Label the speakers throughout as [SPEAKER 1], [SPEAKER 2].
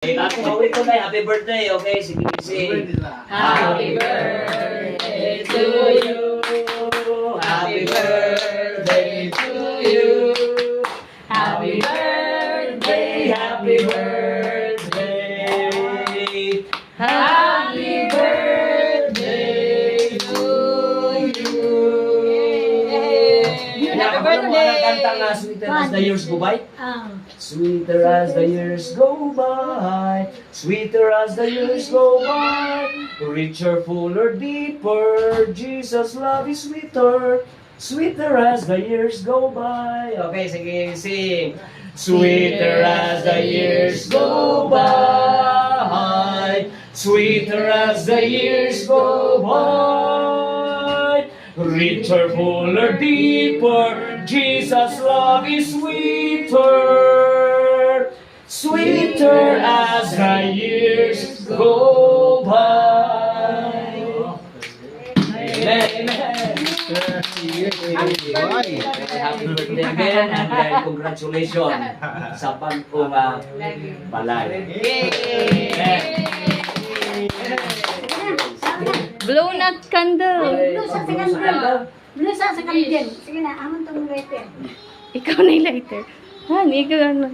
[SPEAKER 1] Okay, ako gawin ko na happy birthday, okay? Sige, sige.
[SPEAKER 2] Happy birthday to you.
[SPEAKER 1] Happy birthday to you.
[SPEAKER 2] Happy birthday,
[SPEAKER 1] Happy birthday.
[SPEAKER 2] happy birthday to you. Happy birthday.
[SPEAKER 1] Kanta nga, sweeter as the years go by. Sweeter as the years go by, sweeter as the years go by, richer, fuller, deeper, Jesus' love is sweeter, sweeter as the years go by. Okay, sige, sing. Sweeter as the years go by, sweeter as the years go by, richer, fuller, deeper, Jesus' love is sweeter, sweeter as the years go by. Amen. Happy birthday again and congratulations sa pagkong balay.
[SPEAKER 3] Blow nut candle.
[SPEAKER 4] Blue sa candle. Sige na, amon tong lighter.
[SPEAKER 3] Ikaw na yung lighter. Han, ikaw ano.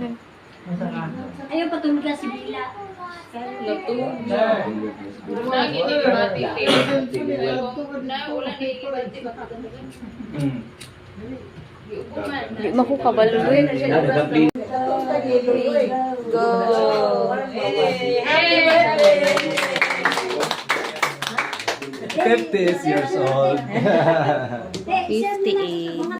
[SPEAKER 4] Ayaw patulog na si Bila.
[SPEAKER 2] Lagi ni mati. Na wala ni ibati.
[SPEAKER 3] Di makukabaloy. Go.
[SPEAKER 2] Happy birthday.
[SPEAKER 5] 50 years old.
[SPEAKER 3] 58.